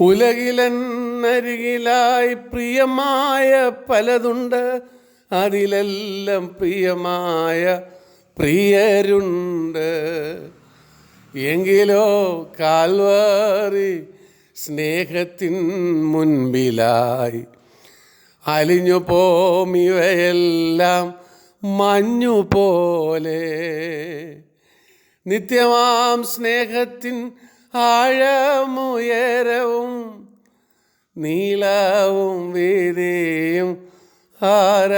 ഉലകിലരികിലായി പ്രിയമായ പലതുണ്ട്, അതിലെല്ലാം പ്രിയമായ പ്രിയരുണ്ട്. എങ്കിലോ കാൽവറി സ്നേഹത്തിൻ മുൻപിലായി അലിഞ്ഞു പോമിവയെല്ലാം മഞ്ഞുപോലെ. നിത്യമാം സ്നേഹത്തിൻ ആഴമുയരവും നീളവും വീതിയും ആരാഞ്ഞിടാൻ.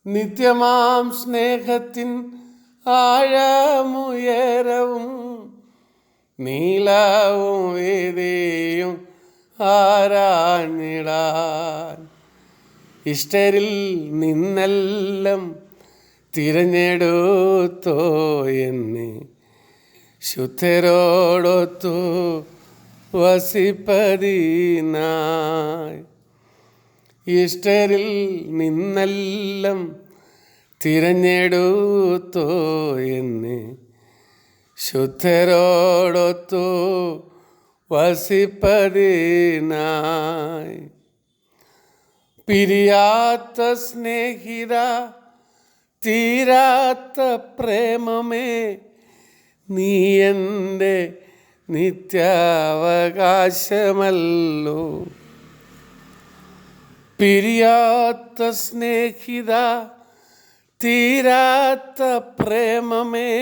നിത്യമാം സ്നേഹത്തിൻ ആഴമുയരവും നീളവും വീതിയും ആരാഞ്ഞിടാൻ. ഇഷ്ടരിൽ നിന്നെല്ലാം തിരഞ്ഞെടുത്തോ എന്നെ ശുദ്ധരോടൊത്തു വസിപ്പതിനായി. ഇഷ്ടരിൽ നിന്നെല്ലാം തിരഞ്ഞെടുത്തോ എന്നെ ശുദ്ധരോടൊത്തു വസിപ്പതിനായി. പിരിയാത്ത സ്നേഹിത, തീരാത്ത പ്രേമമേ, നീ എൻ്റെ നിത്യാവകാശമല്ലോ. പിരിയാത്ത സ്നേഹിത, തീരാത്ത പ്രേമമേ,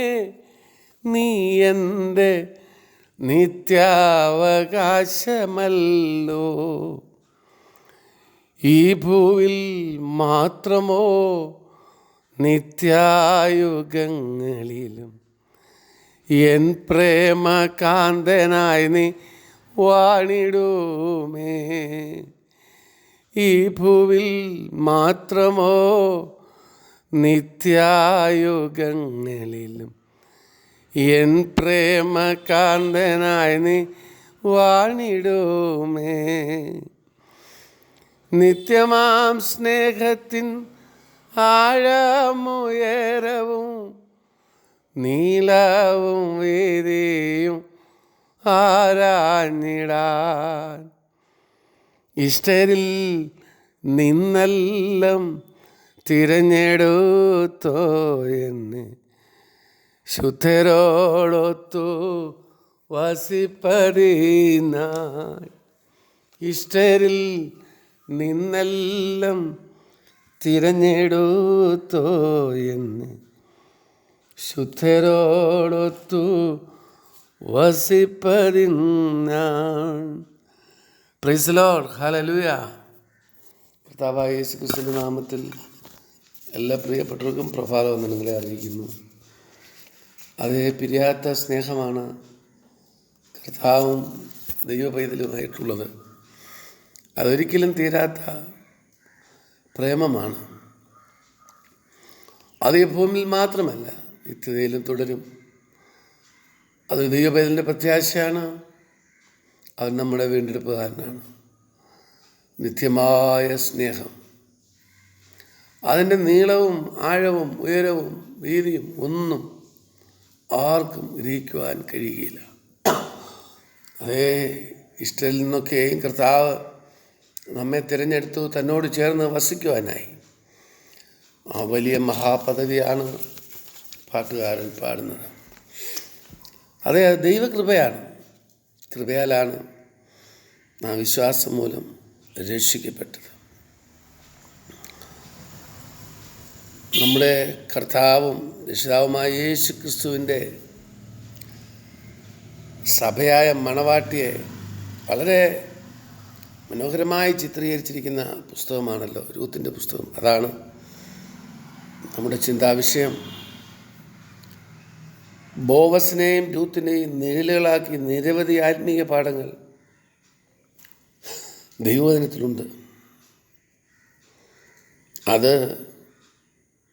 നീ എൻ്റെ നിത്യാവകാശമല്ലോ. ഈ ഭൂവിൽ മാത്രമോ നിത്യായുഗങ്ങളിലും എൻ പ്രേമകാന്തനായി നീ വാണിടുമേ. ഈ ഭൂവിൽ മാത്രമോ നിത്യായുഗങ്ങളിലും എൻ പ്രേമകാന്തനായി നീ വാണിടുമേ. നിത്യമാം സ്നേഹത്തിൻ ആഴമുയരവും നീളവും വീതിയും ആരാഞ്ഞിടാൻ. ഇഷ്ടരിൽ നിന്നെല്ലാം തിരഞ്ഞെടുത്തോ എന്നെ ശുദ്ധരോടൊത്തു വസിപ്പതിനായി. ഇഷ്ടരിൽ നിന്നെല്ലാം തിരഞ്ഞെടുത്തോ എന്നെ ശുദ്ധരോടൊത്തു വസിപ്പതിനായി. Praise the Lord, hallelujah. കർത്താവായ യേശുക്രിസ്തുവിന്റെ നാമത്തിൽ എല്ലാ പ്രിയപ്പെട്ടവർക്കും പ്രഭാതവന്ദനങ്ങളെ അറിയിക്കുന്നു. അതേ പിരിയാത്ത സ്നേഹമാണ് കർത്താവും ദൈവപൈതലുമായിട്ടുള്ളത്. അതൊരിക്കലും തീരാത്ത പ്രേമമാണ്. അത് ഈ ഭൂമിയിൽ മാത്രമല്ല, നിത്യതയിലും തുടരും. അത് ദൈവപൈതലിൻ്റെ പ്രത്യാശയാണ്. അവൻ നമ്മുടെ വീണ്ടെടുപ്പുകാരനാണ്. നിത്യമായ സ്നേഹം, അതിൻ്റെ നീളവും ആഴവും ഉയരവും വീതിയും ഒന്നും ആർക്കും ഗ്രഹിക്കുവാൻ കഴിയുകയില്ല. അതേ ഇഷ്ടയിൽ നിന്നൊക്കെയും കർത്താവ് നമ്മെ തിരഞ്ഞെടുത്തു തന്നോട് ചേർന്ന് വസിക്കുവാനായി. ആ വലിയ മഹാപദവിയാണ് പാട്ടുകാരൻ പാടുന്നത്. അതേ, ദൈവകൃപയാണ്. കൃപയാലാണ് നാം വിശ്വാസം മൂലം രക്ഷിക്കപ്പെട്ടത്. നമ്മുടെ കർത്താവും രക്ഷിതാവുമായ യേശു ക്രിസ്തുവിൻ്റെ സഭയായ മണവാട്ടിയെ വളരെ മനോഹരമായി ചിത്രീകരിച്ചിരിക്കുന്ന പുസ്തകമാണല്ലോ രൂത്തിൻ്റെ പുസ്തകം. അതാണ് നമ്മുടെ ചിന്താവിഷയം. ബോവസിനെയും രൂത്തിനെയും നിഴലുകളാക്കി നിരവധി ആത്മീയ പാഠങ്ങൾ ദൈവവചനത്തിലുണ്ട്. അത്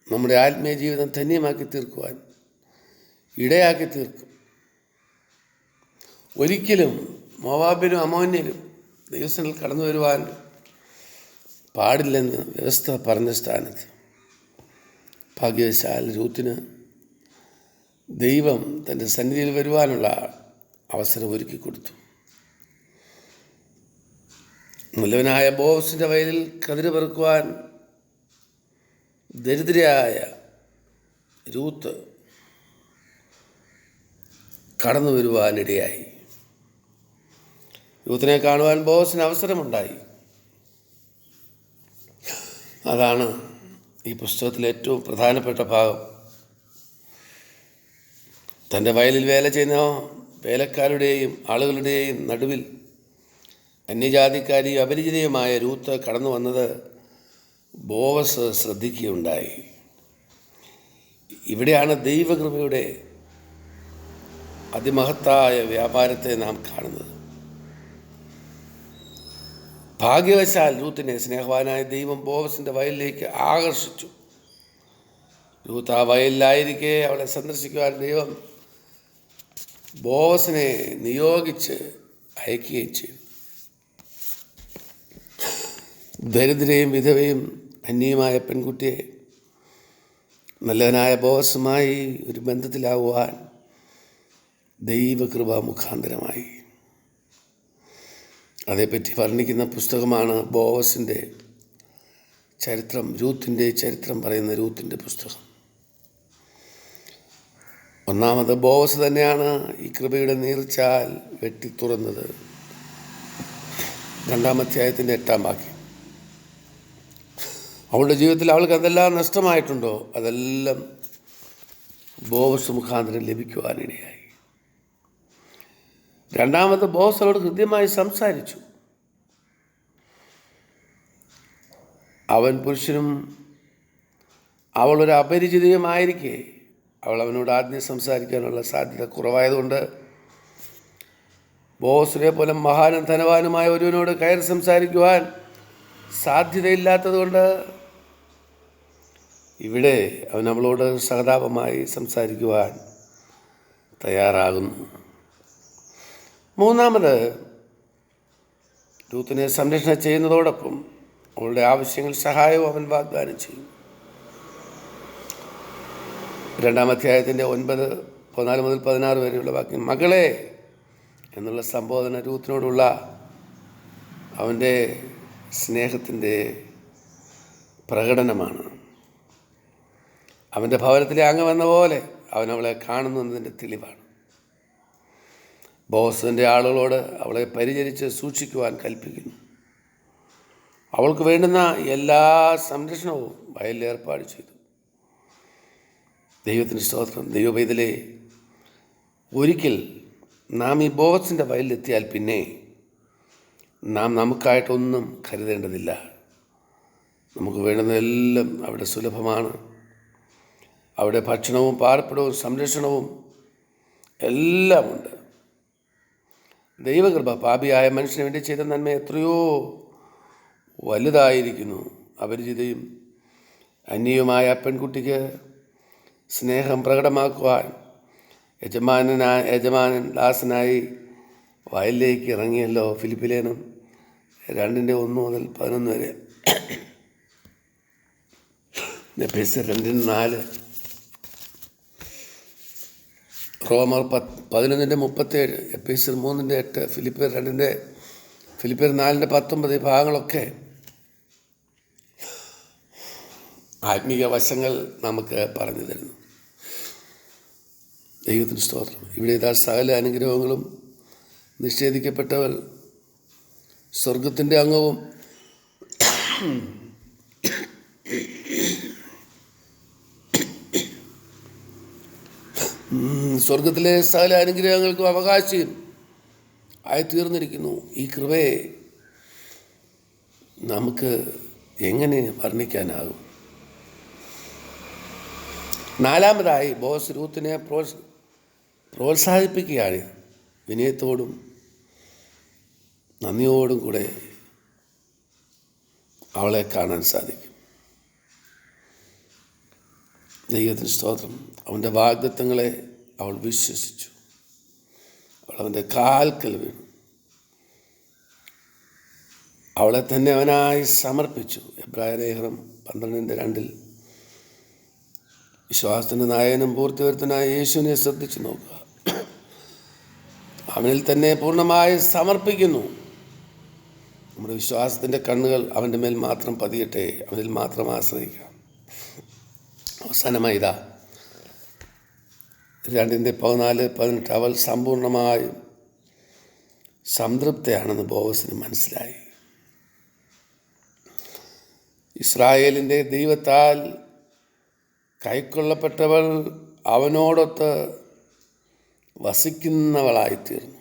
നമ്മുടെ ആത്മീയ ജീവിതം ധന്യമാക്കി തീർക്കുവാൻ ഇടയാക്കി തീർക്കും. ഒരിക്കലും മോവാബിനും അമോന്യരും ദൈവസനിൽ കടന്നു വരുവാൻ പാടില്ലെന്ന് വ്യവസ്ഥ പറഞ്ഞ സ്ഥാനത്ത് ഭാഗ്യവശാൽ രൂത്തിന് ദൈവം തൻ്റെ സന്നിധിയിൽ വരുവാനുള്ള അവസരം ഒരുക്കി കൊടുത്തു. നല്ലവനായ ബോവസിൻ്റെ വയലിൽ കതിര് പെറുക്കുവാൻ ദരിദ്രയായ രൂത്ത് കടന്നു വരുവാനിടയായി. രൂത്തിനെ കാണുവാൻ ബോവസിന് അവസരമുണ്ടായി. അതാണ് ഈ പുസ്തകത്തിലെ ഏറ്റവും പ്രധാനപ്പെട്ട ഭാഗം. തൻ്റെ വയലിൽ വേല ചെയ്യുന്ന വേലക്കാരുടെയും ആളുകളുടെയും നടുവിൽ അന്യജാതിക്കാരിയും അപരിചിതയുമായ രൂത്ത് കടന്നു വന്നത് ബോവസ് ശ്രദ്ധിക്കുകയുണ്ടായി. ഇവിടെയാണ് ദൈവകൃപയുടെ അതിമഹത്തായ വ്യാപാരത്തെ നാം കാണുന്നത്. ഭാഗ്യവശാൽ രൂത്തിനെ സ്നേഹവാനായ ദൈവം ബോവസിൻ്റെ വയലിലേക്ക് ആകർഷിച്ചു. രൂത്ത് ആ വയലിലായിരിക്കെ അവളെ സന്ദർശിക്കുവാൻ ദൈവം ബോവസിനെ നിയോഗിച്ച് അയക്കുകയും ചെയ്തു. ദരിദ്രയും വിധവയും അന്യയുമായ പെൺകുട്ടിയെ നല്ലവനായ ബോവസുമായി ഒരു ബന്ധത്തിലാവുവാൻ ദൈവകൃപ മുഖാന്തരമായി. അതേപ്പറ്റി വർണ്ണിക്കുന്ന പുസ്തകമാണ് ബോവസിൻ്റെ ചരിത്രം, രൂത്തിൻ്റെ ചരിത്രം പറയുന്ന രൂത്തിൻ്റെ പുസ്തകം. ഒന്നാമത് ബോവസ് തന്നെയാണ് ഈ കൃപയുടെ നീർച്ചാൽ വെട്ടിത്തുറന്നത്. 2-ാം അധ്യായത്തിൻ്റെ 8-ാം വാക്യം. അവളുടെ ജീവിതത്തിൽ അവൾക്ക് എന്തെല്ലാം നഷ്ടമായിട്ടുണ്ടോ അതെല്ലാം ബോവസ് മുഖാന്തരം ലഭിക്കുവാനിടയായി. രണ്ടാമത് ബോവസ് അവളോട് ഹൃദ്യമായി സംസാരിച്ചു. അവൻ പുരുഷനും അവളൊരു അപരിചിതയുമായിരിക്കെ അവൾ അവനോട് ആദ്യം സംസാരിക്കാനുള്ള സാധ്യത കുറവായതുകൊണ്ട് ബോവസിനെ പോലെ മഹാനും ധനവാനുമായ ഒരുവനോട് കയറി സംസാരിക്കുവാൻ സാധ്യതയില്ലാത്തതുകൊണ്ട് ഇവിടെ അവൻ അവളോട് സഹതാപമായി സംസാരിക്കുവാൻ തയ്യാറാകുന്നു. മൂന്നാമത് രൂത്തിനെ സംരക്ഷണം ചെയ്യുന്നതോടൊപ്പം അവളുടെ ആവശ്യങ്ങൾ സഹായവും അവൻ വാഗ്ദാനം ചെയ്യും. 2-ാം അധ്യായത്തിൻ്റെ 9-14 മുതൽ 16 വരെയുള്ള വാക്യം മകളെ എന്നുള്ള സംബോധന രൂത്തിനോടുള്ള അവൻ്റെ സ്നേഹത്തിൻ്റെ പ്രകടനമാണ്. അവൻ്റെ ഭവനത്തിലെ അംഗമെന്ന പോലെ അവൻ അവളെ കാണുന്നതിൻ്റെ തെളിവാണ്. ബോവസിൻ്റെ ആളുകളോട് അവളെ പരിചരിച്ച് സൂക്ഷിക്കുവാൻ കൽപ്പിക്കുന്നു. അവൾക്ക് വേണ്ടുന്ന എല്ലാ സംരക്ഷണവും വയലിൽ ഏർപ്പാട് ചെയ്തു. ദൈവത്തിന് സ്തോത്രം. ദൈവപൈതലേ, ഒരിക്കൽ നാം ഈ ബോവസിൻ്റെ വയലിലെത്തിയാൽ പിന്നെ നാം നമുക്കായിട്ടൊന്നും കരുതേണ്ടതില്ല. നമുക്ക് വേണ്ടുന്നതെല്ലാം അവിടെ സുലഭമാണ്. അവിടെ ഭക്ഷണവും പാർപ്പിടവും സംരക്ഷണവും എല്ലാമുണ്ട്. ദൈവകൃപ പാപിയായ മനുഷ്യന് വേണ്ടി ചെയ്ത നന്മ എത്രയോ വലുതായിരിക്കുന്നു. അപരിചിതയും അന്യയുമായ പെൺകുട്ടിക്ക് സ്നേഹം പ്രകടമാക്കുവാൻ യജമാനൻ ദാസനായി വയലിലേക്ക് ഇറങ്ങിയല്ലോ. ഫിലിപ്പിലേനും 2:1 മുതൽ 11 വരെ, എഫേസ്യർ 2:4, റോമർ 11:37, എഫേസ്യർ 3:8, ഫിലിപ്പിയർ 4:19 ഭാഗങ്ങളൊക്കെ ആത്മീയ വശങ്ങൾ നമുക്ക് പറഞ്ഞു തരുന്നു. ദൈവത്തിന് സ്തോത്രം. ഇവിടെ ഇതാ സകല അനുഗ്രഹങ്ങളും നിഷേധിക്കപ്പെട്ടവൾ സ്വർഗത്തിൻ്റെ അംഗവും സ്വർഗത്തിലെ സകല അനുഗ്രഹങ്ങൾക്കും അവകാശിയും ആയിത്തീർന്നിരിക്കുന്നു. ഈ കൃപയെ നമുക്ക് എങ്ങനെ വർണ്ണിക്കാനാകും? നാലാമതായി ബോവസ് രൂത്തിനെ പ്രോത്സാഹിപ്പിക്കുകയാണ്. വിനയത്തോടും നന്ദിയോടും കൂടെ അവളെ കാണാൻ സാധിക്കും. ദൈവത്തിന് സ്തോത്രം. അവൻ്റെ വാഗ്ദത്തങ്ങളെ അവൾ വിശ്വസിച്ചു. അവൾ അവൻ്റെ കാൽക്കൽ വീണു. അവളെ തന്നെ അവനായി സമർപ്പിച്ചു. എബ്രായലേഖനം 12:2 വിശ്വാസത്തിൻ്റെ നായകനും പൂർത്തിവരുത്തനായ യേശുവിനെ ശ്രദ്ധിച്ചു നോക്കുക. അവനിൽ തന്നെ പൂർണ്ണമായി സമർപ്പിക്കുന്നു. നമ്മുടെ വിശ്വാസത്തിൻ്റെ കണ്ണുകൾ അവൻ്റെ മേൽ മാത്രം പതിയട്ടെ, അവനിൽ മാത്രം ആശ്രയിക്കാം. അവസാനമായി 2:14-18 അവൾ സമ്പൂർണമായും സംതൃപ്തയാണെന്ന് ബോവസിന് മനസ്സിലായി. ഇസ്രായേലിൻ്റെ ദൈവത്താൽ കൈക്കൊള്ളപ്പെട്ടവൾ അവനോടൊത്ത് വസിക്കുന്നവളായിത്തീർന്നു.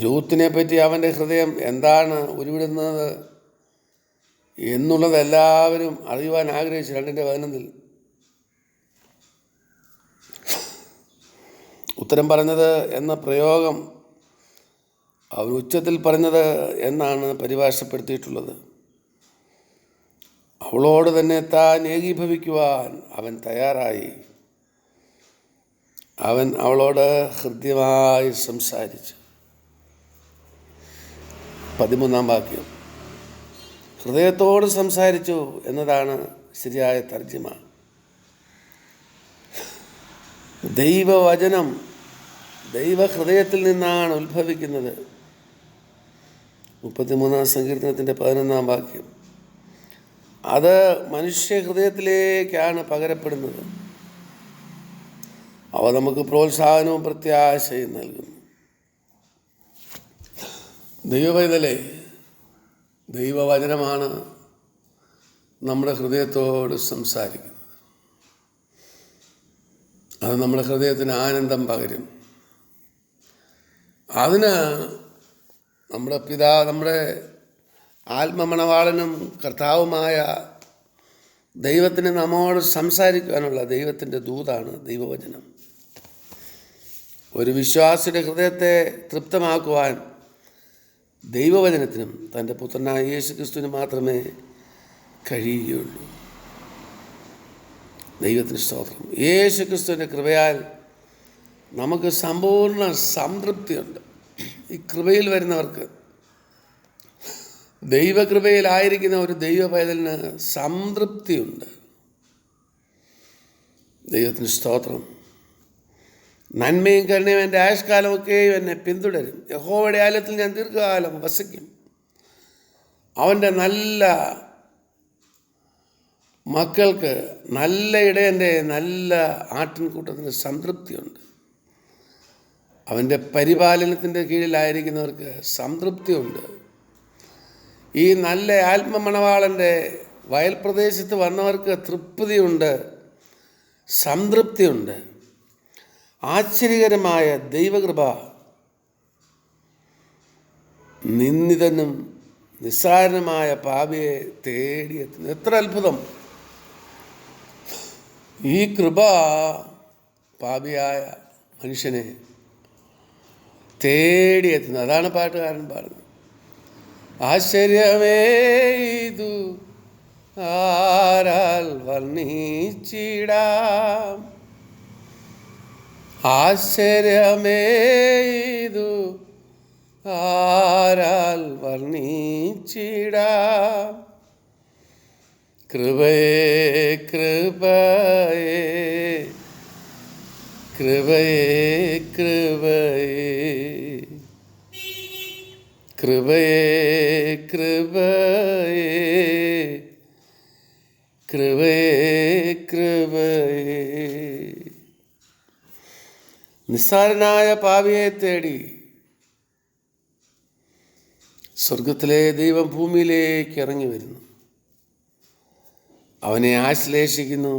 രൂത്തിനെ പറ്റി അവൻ്റെ ഹൃദയം എന്താണ് ഉരുവിടുന്നത് എന്നുള്ളത് എല്ലാവരും അറിയുവാൻ ആഗ്രഹിച്ചു. 2:11 ഉത്തരം പറഞ്ഞത് എന്ന പ്രയോഗം അവൻ ഉച്ചത്തിൽ പറഞ്ഞത് എന്നാണ് പരിഭാഷപ്പെടുത്തിയിട്ടുള്ളത്. അവളോട് തന്നെ താൻ ഏകീഭവിക്കുവാൻ അവൻ തയ്യാറായി. അവൻ അവളോട് ഹൃദ്യമായി സംസാരിച്ചു. 13 വാക്യം. ഹൃദയത്തോട് സംസാരിച്ചു എന്നതാണ് ശരിയായ തർജ്ജിമ. ദൈവവചനം ദൈവഹൃദയത്തിൽ നിന്നാണ് ഉത്ഭവിക്കുന്നത്. 33 സങ്കീർത്തനത്തിൻ്റെ 11 വാക്യം. അത് മനുഷ്യഹൃദയത്തിലേക്കാണ് പകരപ്പെടുന്നത്. അവ നമുക്ക് പ്രോത്സാഹനവും പ്രത്യാശയും നൽകുന്നു. ദൈവപൈതലേ, ദൈവവചനമാണ് നമ്മുടെ ഹൃദയത്തോട് സംസാരിക്കുന്നത്. അത് നമ്മുടെ ഹൃദയത്തിന് ആനന്ദം പകരും. അതിന് നമ്മുടെ ആത്മമണവാളനും കർത്താവുമായ ദൈവത്തിന് നമ്മോട് സംസാരിക്കാനുള്ള ദൈവത്തിൻ്റെ ദൂതാണ് ദൈവവചനം. ഒരു വിശ്വാസിയുടെ ഹൃദയത്തെ തൃപ്തമാക്കുവാൻ ദൈവവചനത്തിനും തൻ്റെ പുത്രനായ യേശുക്രിസ്തുവിന് മാത്രമേ കഴിയുകയുള്ളൂ. ദൈവത്തിന് സ്തോത്രം. യേശുക്രിസ്തുവിൻ്റെ കൃപയാൽ നമുക്ക് സമ്പൂർണ്ണ സംതൃപ്തിയുണ്ട്. ഈ കൃപയിൽ വരുന്നവർക്ക്, ദൈവകൃപയിലായിരിക്കുന്ന ഒരു ദൈവ പൈതലിന് സംതൃപ്തിയുണ്ട്. ദൈവത്തിന് സ്തോത്രം. നന്മയും കരുണയും എൻ്റെ ആയുഷ്കാലമൊക്കെയും എന്നെ പിന്തുടരും. യഹോവയുടെ ആലയത്തിൽ ഞാൻ ദീർഘകാലം വസിക്കും. അവൻ്റെ നല്ല മക്കൾക്ക്, നല്ല ഇടയൻ്റെ നല്ല ആട്ടിൻകൂട്ടത്തിന് സംതൃപ്തിയുണ്ട്. അവൻ്റെ പരിപാലനത്തിൻ്റെ കീഴിലായിരിക്കുന്നവർക്ക് സംതൃപ്തിയുണ്ട്. ഈ നല്ല ആത്മമണവാളൻ്റെ വയൽപ്രദേശത്ത് വന്നവർക്ക് തൃപ്തിയുണ്ട്, സംതൃപ്തിയുണ്ട്. ആശ്ചര്യകരമായ ദൈവകൃപ നിന്ദിതനും നിസ്സാരനുമായ പാപിയെ തേടിയെത്തുന്നു. എത്ര അത്ഭുതം! ഈ കൃപ പാപിയായ മനുഷ്യനെ തേടിയെത്തുന്നു. അതാണ് പാട്ടുകാരൻ പാടുന്നത്. ആശ്ചര്യമേ ഇതു ആരാൽ വർണ്ണിച്ചിടാം, ആശ്ചര്യമേ ഇതു ആരാൽ വർണ്ണിച്ചിടാം. കൃപയേ കൃപയേ കൃപയേ കൃപയേ കൃപയേ കൃപയേ കൃപയേ കൃപയേ. നിസ്സാരനായ പാപിയെ തേടി സ്വർഗത്തിലെ ദൈവം ഭൂമിയിലേക്ക് ഇറങ്ങി വരുന്നു. അവനെ ആശ്ലേഷിക്കുന്നു,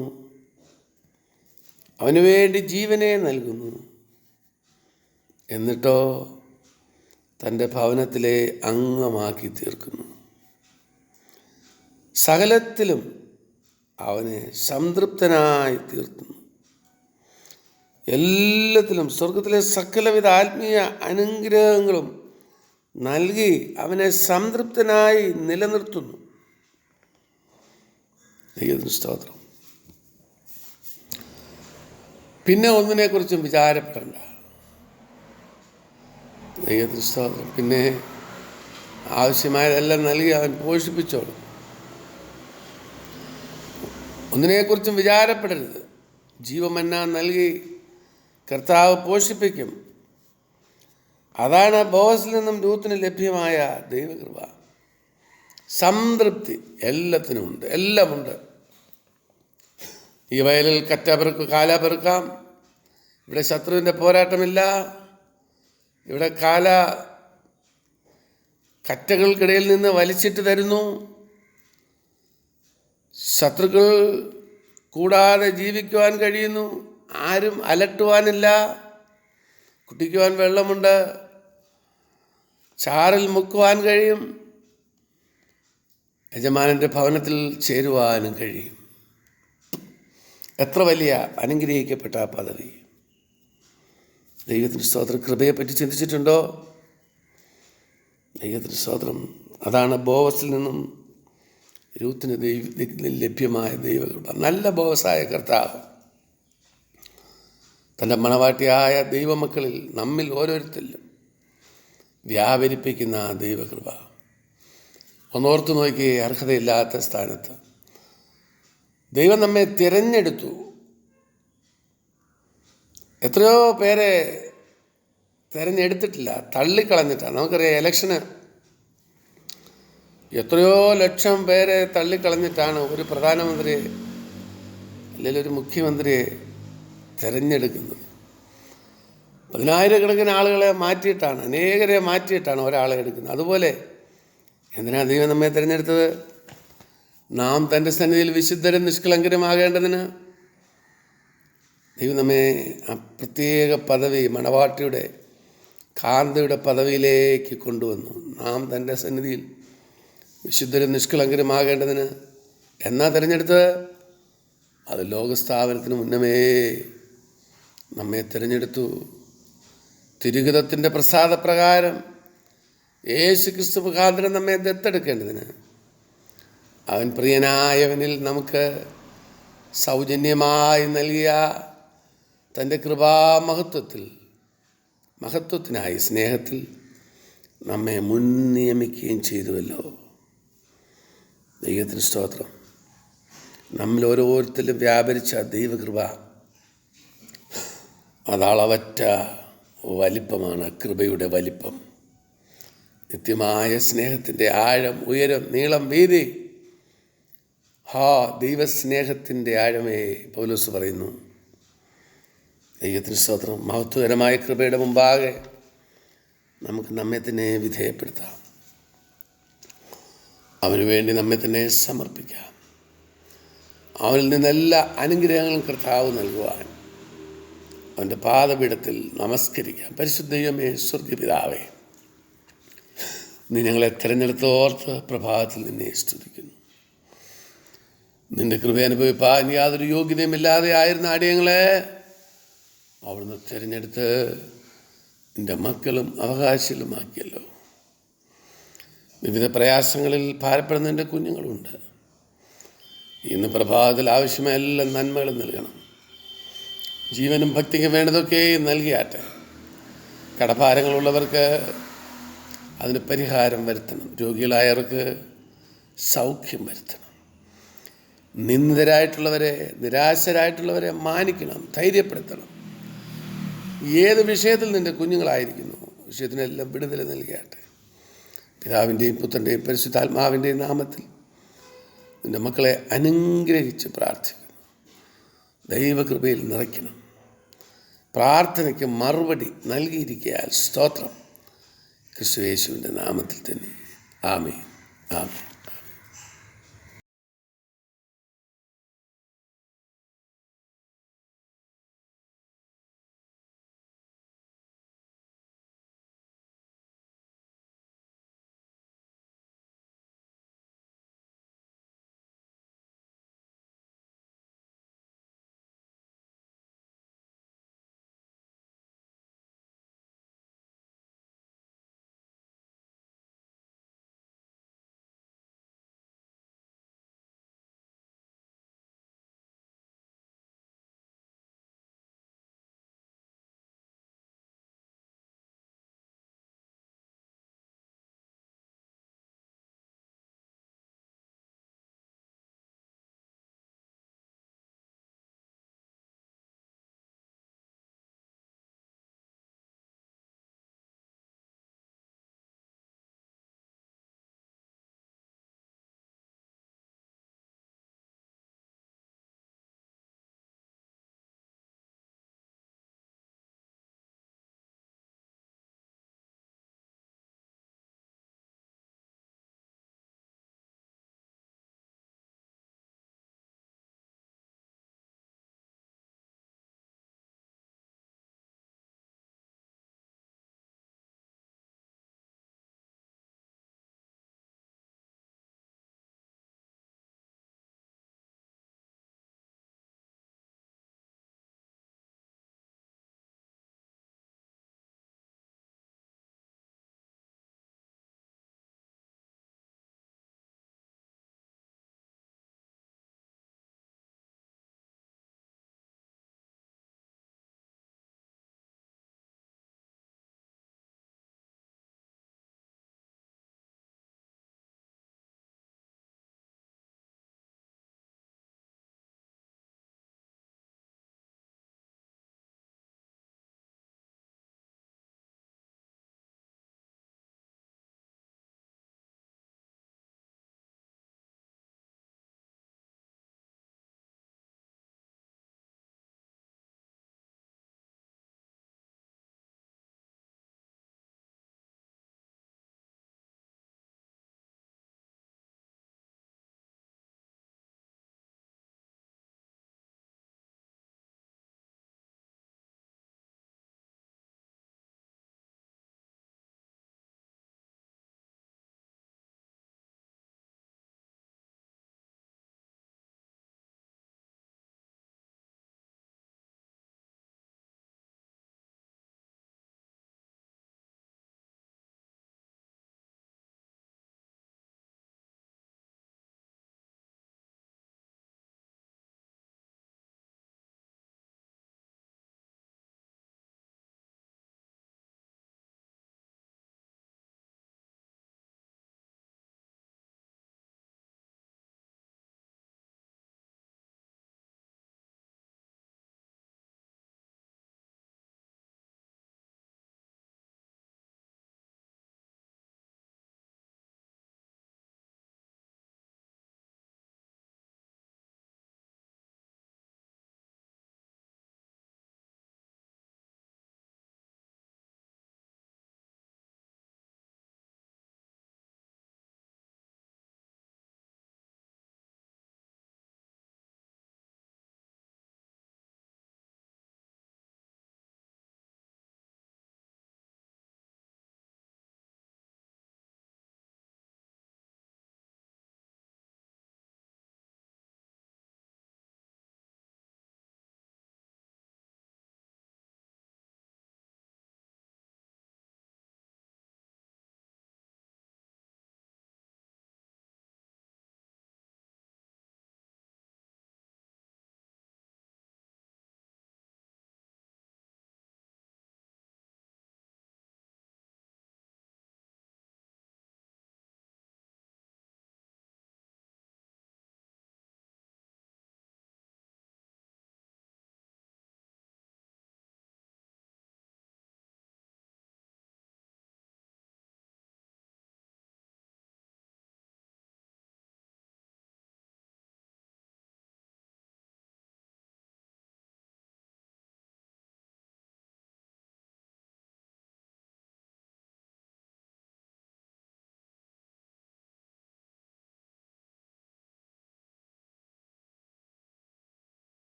അവന് വേണ്ടി ജീവനെ നൽകുന്നു. എന്നിട്ടോ തൻ്റെ ഭവനത്തിലെ അംഗമാക്കി തീർക്കുന്നു. സകലത്തിലും അവനെ സംതൃപ്തനായി തീർക്കുന്നു. എല്ലാത്തിലും സ്വർഗത്തിലെ സകലവിധ ആത്മീയ അനുഗ്രഹങ്ങളും നൽകി അവനെ സംതൃപ്തനായി നിലനിർത്തുന്നു. ദൈവത്തിന് സ്തോത്രം. പിന്നെ ഒന്നിനെക്കുറിച്ചും വിചാരപ്പെടേണ്ട. ദൈവത്തിന് സ്തോത്രം. പിന്നെ ആവശ്യമായതെല്ലാം നൽകി അവൻ പോഷിപ്പിച്ചോളും. ഒന്നിനെക്കുറിച്ചും വിചാരപ്പെടരുത്. ജീവമന്ന നൽകി കർത്താവ് പോഷിപ്പിക്കും. അതാണ് ബോവസിൽ നിന്നും രൂത്തിന് ലഭ്യമായ ദൈവകൃപ. സംതൃപ്തി എല്ലാത്തിനുമുണ്ട്, എല്ലാമുണ്ട്. ഈ വയലിൽ കാല പെറുക്കാം. ഇവിടെ ശത്രുവിൻ്റെ പോരാട്ടമില്ല. ഇവിടെ കറ്റകൾക്കിടയിൽ നിന്ന് വലിച്ചിട്ട് തരുന്നു. ശത്രുക്കൾ കൂടാതെ ജീവിക്കുവാൻ കഴിയുന്നു. ആരും അലട്ടുവാനില്ല. കുടിക്കുവാൻ വെള്ളമുണ്ട്. ചാറിൽ മുക്കുവാൻ കഴിയും. യജമാനൻ്റെ ഭവനത്തിൽ ചേരുവാനും കഴിയും. എത്ര വലിയ അനുഗ്രഹിക്കപ്പെട്ട പദവി! ദൈവത്തിന് സ്തോത്രം. കൃപയെപ്പറ്റി ചിന്തിച്ചിട്ടുണ്ടോ? ദൈവത്തിന് സ്തോത്രം. അതാണ് ബോവസിൽ നിന്നും രൂത്തിന് ലഭ്യമായ ദൈവകൃപ. നല്ല ബോവസായ കർത്താവ് തൻ്റെ മണവാട്ടിയായ ദൈവമക്കളിൽ നമ്മിൽ ഓരോരുത്തരിലും വ്യാപരിപ്പിക്കുന്ന ദൈവകൃപ. ഒന്നോർത്ത് നോക്കി, അർഹതയില്ലാത്ത സ്ഥാനത്ത് ദൈവം നമ്മെ തിരഞ്ഞെടുത്തു. എത്രയോ പേരെ തിരഞ്ഞെടുത്തിട്ടില്ല, തള്ളിക്കളഞ്ഞിട്ടാണ്. നമുക്കറിയാം, ഇലക്ഷന് എത്രയോ ലക്ഷം പേരെ തള്ളിക്കളഞ്ഞിട്ടാണ് ഒരു പ്രധാനമന്ത്രിയെ അല്ലെങ്കിൽ ഒരു മുഖ്യമന്ത്രിയെ തിരഞ്ഞെടുക്കുന്നത്. 10,000-കണക്കിന് ആളുകളെ മാറ്റിയിട്ടാണ്, അനേകരെ മാറ്റിയിട്ടാണ് ഒരാളെ എടുക്കുന്നത്. അതുപോലെ എന്തിനാണ് ദൈവം നമ്മെ തിരഞ്ഞെടുത്തത്? നാം തൻ്റെ സന്നിധിയിൽ വിശുദ്ധരും നിഷ്കളങ്കരുമാകേണ്ടതിന്. ദൈവം നമ്മെ ആ പ്രത്യേക പദവി, മണവാട്ടിയുടെ കാന്തയുടെ പദവിയിലേക്ക് കൊണ്ടുവന്നു. നാം തൻ്റെ സന്നിധിയിൽ വിശുദ്ധരും നിഷ്കളങ്കരുമാകേണ്ടതിന്. എന്നാ തിരഞ്ഞെടുത്തത്? അത് ലോകസ്ഥാപനത്തിന് മുന്നമേ നമ്മെ തിരഞ്ഞെടുത്തു. തിരുഹിതത്തിൻ്റെ പ്രസാദപ്രകാരം യേശു ക്രിസ്തു മുഖാന്തരം നമ്മെ ദത്തെടുക്കേണ്ടതിന് അവൻ പ്രിയനായവനിൽ നമുക്ക് സൗജന്യമായി നൽകിയ തൻ്റെ മഹത്വത്തിനായി സ്നേഹത്തിൽ നമ്മെ മുൻ നിയമിക്കുകയും ചെയ്തുവല്ലോ. ദൈവത്തിന് സ്തോത്രം. നമ്മൾ ഓരോരുത്തരിലും വ്യാപരിച്ച ദൈവകൃപ അതളവറ്റ വലിപ്പമാണ്. കൃപയുടെ വലിപ്പം, നിത്യമായ സ്നേഹത്തിൻ്റെ ആഴം, ഉയരം, നീളം, വീതി. ദൈവസ്നേഹത്തിൻ്റെ ആഴമേ പൗലോസ് പറയുന്നു. ദൈവത്തിന് സ്തോത്രം. മഹത്വകരമായ കൃപയുടെ മുമ്പാകെ നമുക്ക് നമ്മെ തന്നെ വിധേയപ്പെടുത്താം. അവന് വേണ്ടി നമ്മെ തന്നെ സമർപ്പിക്കാം. അവനിൽ നിന്നെല്ലാ അനുഗ്രഹങ്ങളും കർത്താവ് നൽകുവാൻ അവൻ്റെ പാദപീഠത്തിൽ നമസ്കരിക്കാം. പരിശുദ്ധ ദൈവമേ, സ്വർഗ്ഗപിതാവേ, നീ ഞങ്ങളെ തിരഞ്ഞെടുത്തോർത്ത് പ്രഭാതത്തിൽ നിന്നെ സ്തുതിക്കുന്നു. നിൻ്റെ കൃപ അനുഭവിപ്പാൻ യാതൊരു യോഗ്യതയുമില്ലാതെ ആയിരുന്ന അടിയങ്ങളെ അവിടുന്ന് തിരഞ്ഞെടുത്ത് നിൻ്റെ മക്കളും അവകാശികളുമാക്കിയല്ലോ. വിവിധ പ്രയാസങ്ങളിൽ ഭാരപ്പെടുന്ന എൻ്റെ കുഞ്ഞുങ്ങളുണ്ട്. ഇന്ന് പ്രഭാതത്തിൽ ആവശ്യമായ എല്ലാ നന്മകളും നൽകണം. ജീവനും ഭക്തിക്കും വേണ്ടതൊക്കെ നൽകിയാട്ടെ. കടഭാരങ്ങളുള്ളവർക്ക് അതിന് പരിഹാരം വരുത്തണം. രോഗികളായവർക്ക് സൗഖ്യം വരുത്തണം. നിന്ദിതരായിട്ടുള്ളവരെ, നിരാശരായിട്ടുള്ളവരെ മാനിക്കണം, ധൈര്യപ്പെടുത്തണം. ഏത് വിഷയത്തിൽ നിൻ്റെ കുഞ്ഞുങ്ങളായിരിക്കുന്നു, വിഷയത്തിനെല്ലാം വിടുതൽ നൽകിയാട്ടെ. പിതാവിൻ്റെയും പുത്രൻ്റെയും പരിശുദ്ധാത്മാവിൻ്റെയും നാമത്തിൽ നിൻ്റെ മക്കളെ അനുഗ്രഹിച്ച് പ്രാർത്ഥിക്കുന്നു. ദൈവകൃപയിൽ നിറയ്ക്കണം. പ്രാർത്ഥനയ്ക്ക് മറുപടി നൽകിയിരിക്കയാൽ സ്തോത്രം. ക്രിസ്തു യേശുവിൻ്റെ നാമത്തിൽ തന്നെ. ആമേൻ, ആമേൻ.